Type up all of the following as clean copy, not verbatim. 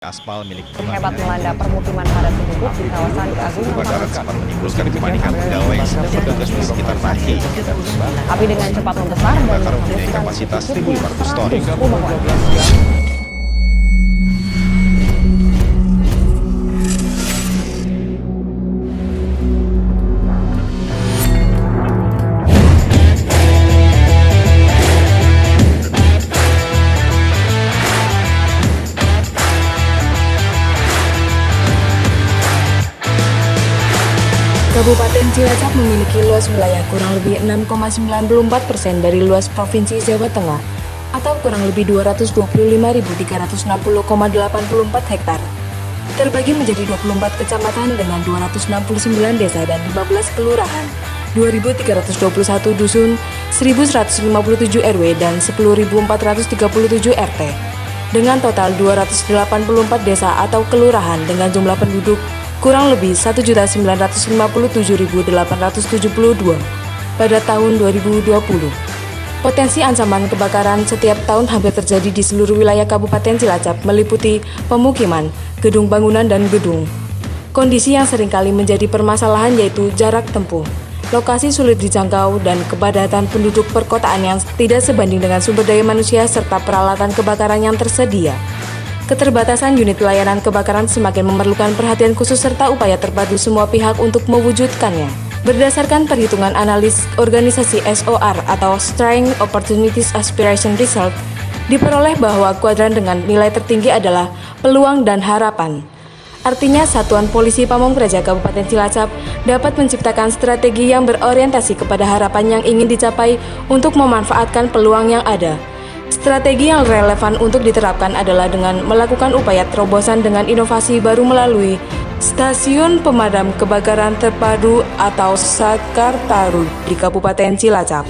Aspal milik Hebat melanda permukiman padat penduduk di kawasan Keagungan kebakaran Pamukan. sempat menimbulkan kepanikan pegawai yang sedang bertugas di sekitar tangki. Api dengan cepat membesar dan Kebakaran mempunyai menghanguskan kapasitas sedikitnya 1.500 ton. 100 rumah warga. Kabupaten Cilacap memiliki luas wilayah kurang lebih 6,94% dari luas Provinsi Jawa Tengah atau kurang lebih 225.360,84 hektar. Terbagi menjadi 24 kecamatan dengan 269 desa dan 15 kelurahan, 2.321 dusun, 1.157 RW dan 10.437 RT. Dengan total 284 desa atau kelurahan dengan jumlah penduduk kurang lebih 1.957.872 pada tahun 2020. Potensi ancaman kebakaran setiap tahun hampir terjadi di seluruh wilayah Kabupaten Cilacap meliputi pemukiman, gedung bangunan, dan gedung. Kondisi yang seringkali menjadi permasalahan yaitu jarak tempuh, lokasi sulit dijangkau, dan kepadatan penduduk perkotaan yang tidak sebanding dengan sumber daya manusia serta peralatan kebakaran yang tersedia. Keterbatasan unit pelayanan kebakaran semakin memerlukan perhatian khusus serta upaya terpadu semua pihak untuk mewujudkannya. Berdasarkan perhitungan analis organisasi SOR atau Strength Opportunities Aspiration Result, diperoleh bahwa kuadran dengan nilai tertinggi adalah peluang dan harapan. Artinya, Satuan Polisi Pamong Praja Kabupaten Cilacap dapat menciptakan strategi yang berorientasi kepada harapan yang ingin dicapai untuk memanfaatkan peluang yang ada. Strategi yang relevan untuk diterapkan adalah dengan melakukan upaya terobosan dengan inovasi baru melalui Stasiun Pemadam Kebakaran Terpadu atau Satker Taru di Kabupaten Cilacap.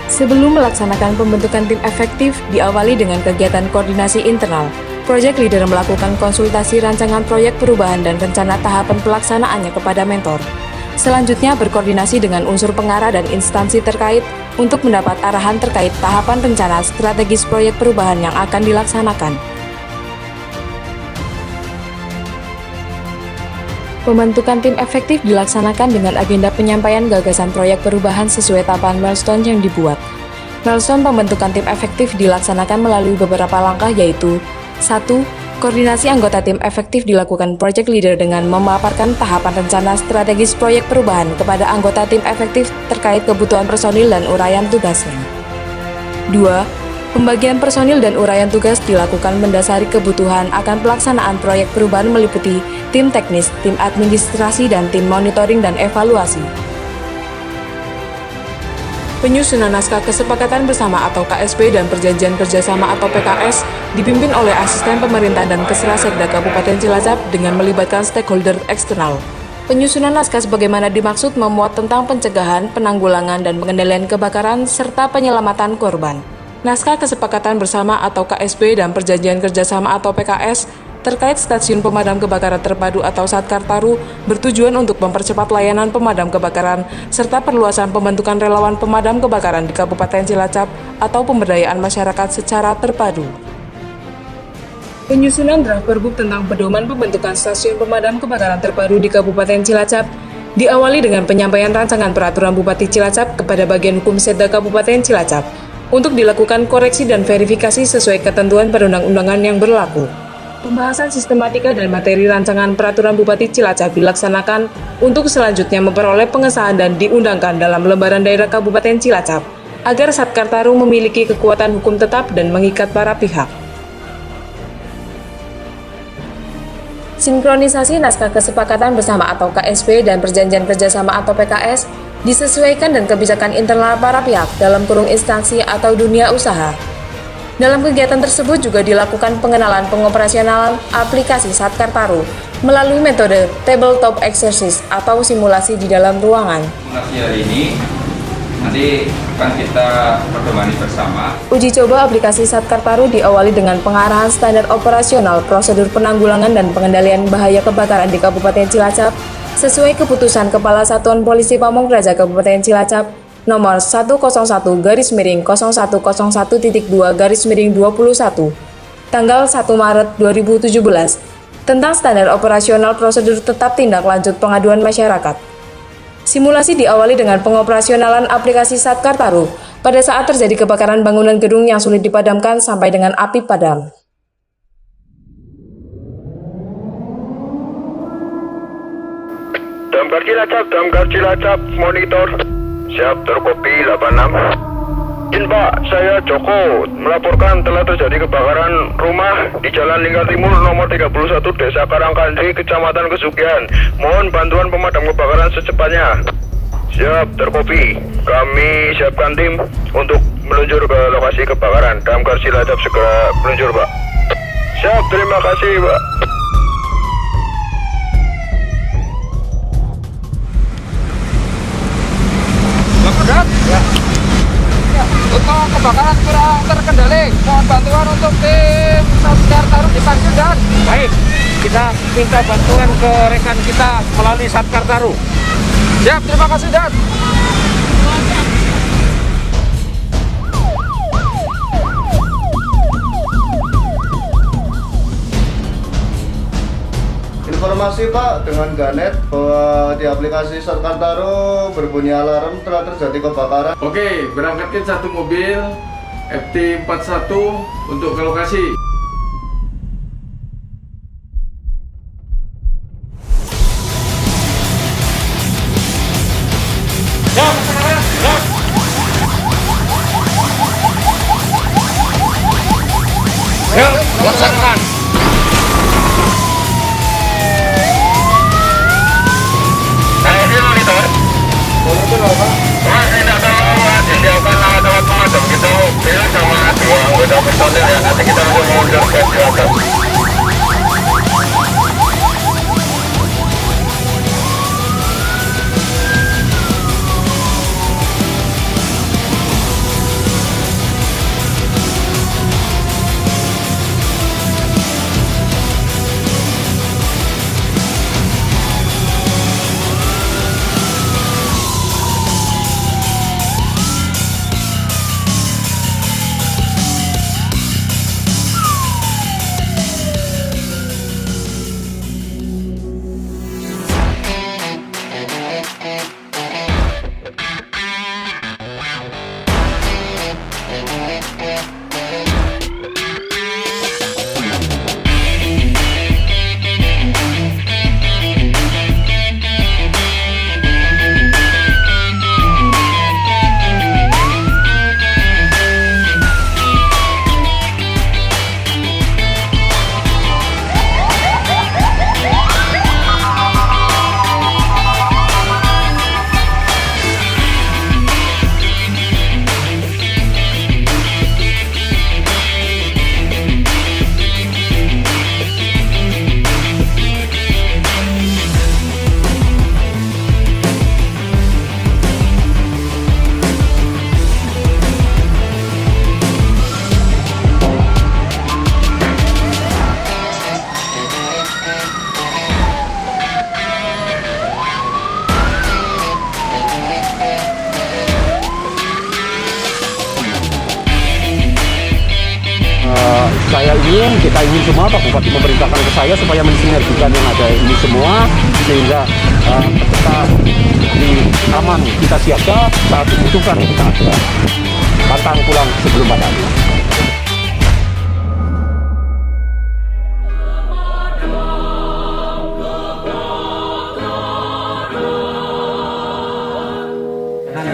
Sebelum melaksanakan pembentukan tim efektif, diawali dengan kegiatan koordinasi internal. Project Leader melakukan konsultasi rancangan proyek perubahan dan rencana tahapan pelaksanaannya kepada mentor. Selanjutnya berkoordinasi dengan unsur pengarah dan instansi terkait untuk mendapat arahan terkait tahapan rencana strategis proyek perubahan yang akan dilaksanakan. Pembentukan tim efektif dilaksanakan dengan agenda penyampaian gagasan proyek perubahan sesuai tahapan milestone yang dibuat. Milestone pembentukan tim efektif dilaksanakan melalui beberapa langkah yaitu 1. Koordinasi anggota tim efektif dilakukan Project Leader dengan memaparkan tahapan rencana strategis proyek perubahan kepada anggota tim efektif terkait kebutuhan personil dan uraian tugasnya. 2. Pembagian personil dan uraian tugas dilakukan mendasari kebutuhan akan pelaksanaan proyek perubahan meliputi tim teknis, tim administrasi, dan tim monitoring dan evaluasi. Penyusunan naskah kesepakatan bersama atau KSB dan perjanjian kerjasama atau PKS dipimpin oleh asisten pemerintah dan Kesrasekda Kabupaten Cilacap dengan melibatkan stakeholder eksternal. Penyusunan naskah sebagaimana dimaksud memuat tentang pencegahan, penanggulangan, dan pengendalian kebakaran serta penyelamatan korban. Naskah kesepakatan bersama atau KSB dan perjanjian kerjasama atau PKS terkait Stasiun Pemadam Kebakaran Terpadu atau Satker Taru bertujuan untuk mempercepat layanan pemadam kebakaran serta perluasan pembentukan relawan pemadam kebakaran di Kabupaten Cilacap atau pemberdayaan masyarakat secara terpadu. Penyusunan draft Perbuk tentang pedoman pembentukan Stasiun Pemadam Kebakaran Terpadu di Kabupaten Cilacap diawali dengan penyampaian rancangan peraturan Bupati Cilacap kepada bagian hukum Setda Kabupaten Cilacap untuk dilakukan koreksi dan verifikasi sesuai ketentuan perundang-undangan yang berlaku. Pembahasan sistematika dan materi rancangan peraturan Bupati Cilacap dilaksanakan untuk selanjutnya memperoleh pengesahan dan diundangkan dalam lembaran daerah Kabupaten Cilacap agar Satker Taru memiliki kekuatan hukum tetap dan mengikat para pihak. Sinkronisasi naskah kesepakatan bersama atau KSB dan perjanjian kerjasama atau PKS disesuaikan dengan kebijakan internal para pihak dalam kurung instansi atau dunia usaha. Dalam kegiatan tersebut juga dilakukan pengenalan pengoperasionalan aplikasi Satker Taru melalui metode tabletop exercise atau simulasi di dalam ruangan. Simulasi hari ini nanti akan kita perdomani bersama. Uji coba aplikasi Satker Taru diawali dengan pengarahan standar operasional prosedur penanggulangan dan pengendalian bahaya kebakaran di Kabupaten Cilacap sesuai keputusan Kepala Satuan Polisi Pamong Praja Kabupaten Cilacap nomor 101/0101.2/21 tanggal 1 Maret 2017 tentang standar operasional prosedur tetap tindak lanjut pengaduan masyarakat. Simulasi diawali dengan pengoperasionalan aplikasi Satkartaru pada saat terjadi kebakaran bangunan gedung yang sulit dipadamkan sampai dengan api padam. Damkar Cilacap, monitor. Siap, terkopi 86. Izin Pak, saya Joko melaporkan telah terjadi kebakaran rumah di Jalan Lingkar Timur nomor 31 Desa Karangkandri, Kecamatan Kesugihan. Mohon bantuan pemadam kebakaran secepatnya. Siap, terkopi. Kami siapkan tim untuk meluncur ke lokasi kebakaran. Damkar Cilacap segera meluncur, Pak. Siap, terima kasih, Pak. Untuk kebakaran kurang terkendali, mohon bantuan untuk tim Satkartaru dipanggil dan Baik, kita minta bantuan ke rekan kita melalui Satkartaru. siap, terima kasih dan Informasi Pak dengan Ganet bahwa di aplikasi Satkartaru berbunyi alarm telah terjadi kebakaran. Oke, berangkatkan satu mobil FT41 untuk ke lokasi. Laksanakan. Tidak tahu, tindakan teman pemadam kita mobil sama 2 anggota personil ya. Nanti kita langsung mundur ke Cilacap. Kita ingin semua Pak Bupati memerintahkan ke saya supaya mensinergikan yang ada ini semua sehingga ketika di aman kita siaga, saat dibutuhkan kita ada. Pantang pulang sebelum padam.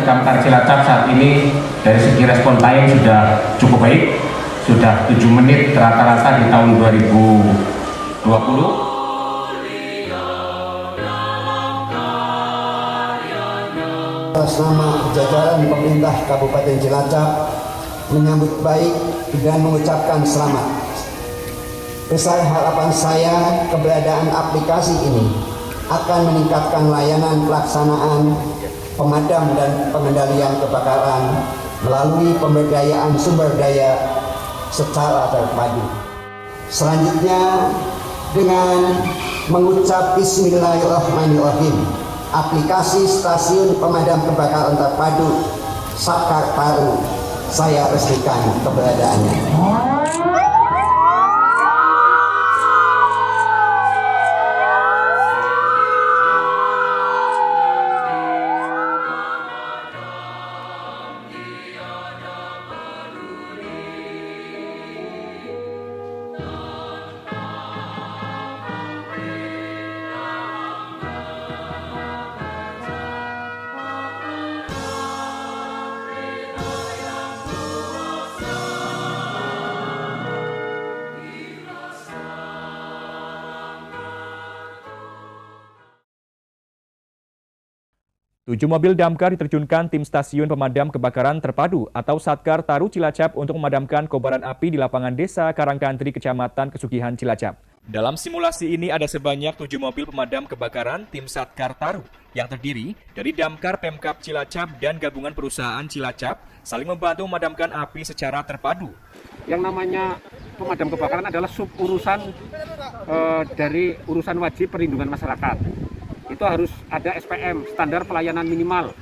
Damkar Cilacap saat ini dari segi respon time sudah cukup baik. Sudah 7 menit rata-rata di tahun 2020. Atas nama jajaran pemerintah Kabupaten Cilacap menyambut baik dan mengucapkan selamat. Besar harapan saya keberadaan aplikasi ini akan meningkatkan layanan pelaksanaan pemadam dan pengendalian kebakaran melalui pemberdayaan sumber daya secara terpadu. Selanjutnya dengan mengucap Bismillahirrahmanirrahim, aplikasi stasiun pemadam kebakaran terpadu Satkar Taru, saya resmikan keberadaannya. 7 mobil damkar diterjunkan tim Stasiun Pemadam Kebakaran Terpadu atau Satkar Taru Cilacap untuk memadamkan kobaran api di lapangan desa Karangkantri, Kecamatan Kesugihan, Cilacap. Dalam simulasi ini ada sebanyak 7 mobil pemadam kebakaran tim Satkar Taru yang terdiri dari Damkar Pemkab Cilacap dan gabungan perusahaan Cilacap saling membantu memadamkan api secara terpadu. Yang namanya pemadam kebakaran adalah sub-urusan dari urusan wajib perlindungan masyarakat. Itu harus ada SPM, standar pelayanan minimal.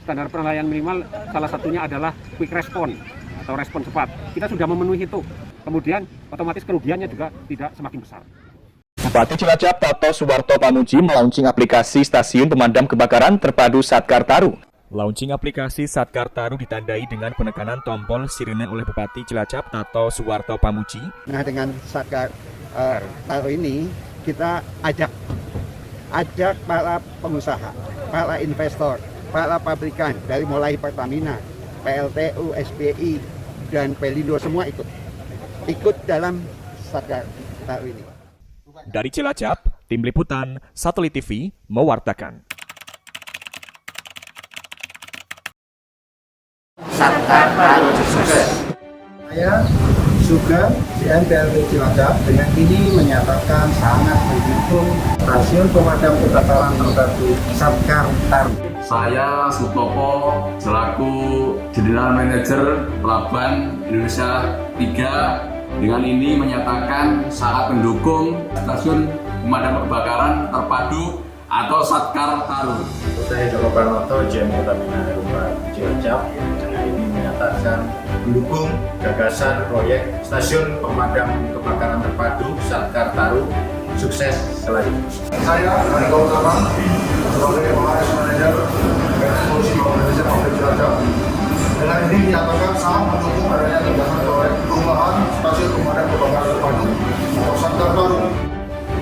Standar pelayanan minimal salah satunya adalah quick response atau respon cepat. Kita sudah memenuhi itu. Kemudian otomatis kerugiannya juga tidak semakin besar. Bupati Cilacap Tato Suwarto Pamuji melaunching aplikasi Stasiun Pemadam Kebakaran Terpadu Satkar Taru. Launching aplikasi Satkar Taru ditandai dengan penekanan tombol sirine oleh Bupati Cilacap Tato Suwarto Pamuji. Nah, dengan Satkar Taru ini kita ajak para pengusaha, para investor, para pabrikan dari mulai Pertamina, PLTU, SPI, dan Pelindo semua ikut dalam Satkar Taru ini. Dari Cilacap, Tim Liputan Satelit TV mewartakan. Satkar Taru sukses. Saya juga PLT Cilacap dengan ini menyatakan sangat mendukung Stasiun Pemadam Kebakaran Terpadu Satkar Taru. Saya Sutopo selaku General Manager Pelabuhan Indonesia 3 dengan ini menyatakan sangat mendukung Stasiun Pemadam Kebakaran Terpadu atau Satkar Taru. Saya Joko Pranoto, GM Pertamina Eropa Cilacap, dengan ini menyatakan mendukung gagasan proyek Stasiun Pemadam Kebakaran Terpadu Satkar Taru. Sukses selanjutnya. Saya Andika Utama sebagai Pengurus Manajer Eksekusi Organisasi Pabrik Cilacap. Dengan ini menyatakan sangat mendukung adanya gagasan proyek perubahan Stasiun Pemadam Kebakaran Terpadu atau Satkar Taru.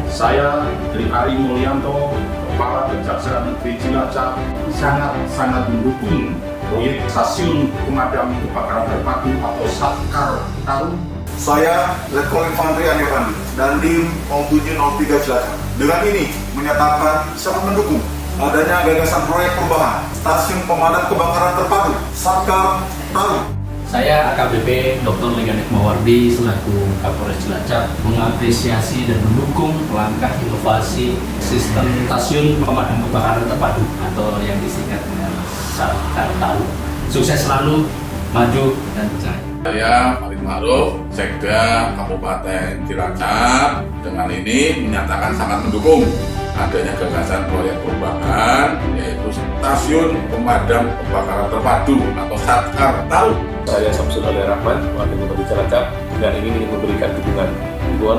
Saya Tri Ari Mulyanto, Kepala Kejaksaan Negeri Cilacap, sangat mendukung proyek Stasiun Pemadam Kebakaran Terpadu atau Satkar Taru. Saya Letkol Infantri Anyohan dan Dim 0703 Cilacap. Dengan ini menyatakan sangat mendukung adanya gagasan proyek perubahan Stasiun Pemadam Kebakaran Terpadu Satkar Taru. Saya AKBP Dr. Leganek Mawardi selaku Kapolres Cilacap mengapresiasi dan mendukung langkah inovasi sistem Stasiun Pemadam Kebakaran Terpadu atau yang disingkat dengan Satkar Taru. Sukses selalu, maju dan percaya. Saya Farid Ma'ruf, Sekda Kabupaten Cilacap, dengan ini menyatakan sangat mendukung adanya gagasan proyek perubahan yaitu Stasiun Pemadam Kebakaran Terpadu atau Satkar Taru. Saya Samsul Ali Rahman, Wakil Bupati Cilacap, dan ini ingin memberikan dukungan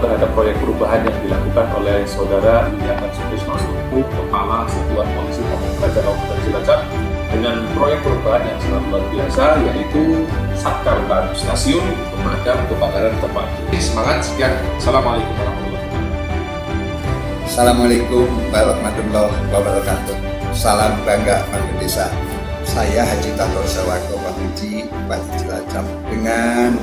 terhadap proyek perubahan yang dilakukan oleh Saudara Liliana Sutrisno, Kepala Satuan Polisi Pamung Praja Kabupaten Cilacap, dengan proyek perubahan yang sangat luar biasa yaitu Satkar Taru, Stasiun Pemadam Kebakaran Terpadu. Semangat, sekian. Assalamualaikum warahmatullahi wabarakatuh. Assalamualaikum warahmatullahi wabarakatuh. Salam bangga Bangun Desa. Saya Haji Tato Suwarto Pamuji, Bupati Cilacap, dengan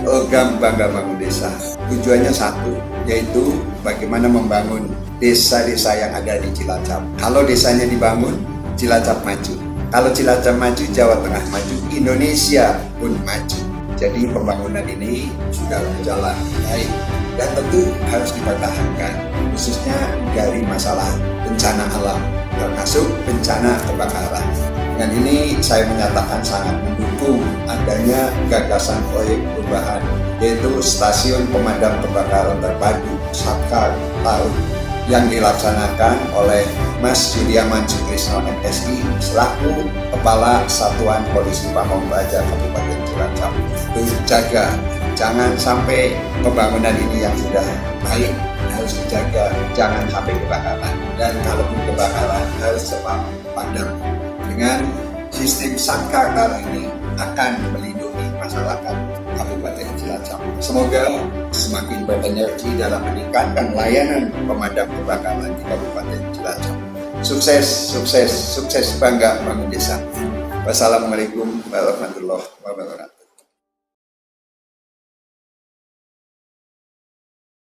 program Bangga Bangun Desa. Tujuannya satu, yaitu bagaimana membangun desa-desa yang ada di Cilacap. Kalau desanya dibangun, Cilacap maju. Kalau Cilacap maju, Jawa Tengah maju, Indonesia pun maju. Jadi pembangunan ini sudah berjalan baik dan tentu harus dipertahankan, khususnya dari masalah bencana alam, termasuk bencana kebakaran. Dengan ini saya menyatakan sangat mendukung adanya gagasan proyek perubahan yaitu Stasiun Pemadam Kebakaran Terpadu Satkar Taru. yang dilaksanakan oleh Mas Juliaman Sutrisno MSI selaku Kepala Satuan Polisi Pamong Praja Kabupaten Cilacap. Itu jaga, jangan sampai pembangunan ini yang sudah baik harus dijaga, jangan sampai kebakaran, dan kalaupun kebakaran harus cepat padam. Dengan sistem Satkarkar ini akan melindungi masyarakat Kabupaten Cilacap. Semoga semakin berenergi dalam meningkatkan layanan pemadam kebakaran di Kabupaten Cilacap. Sukses, sukses, sukses, bangga bangun desa. Wassalamualaikum warahmatullahi wabarakatuh.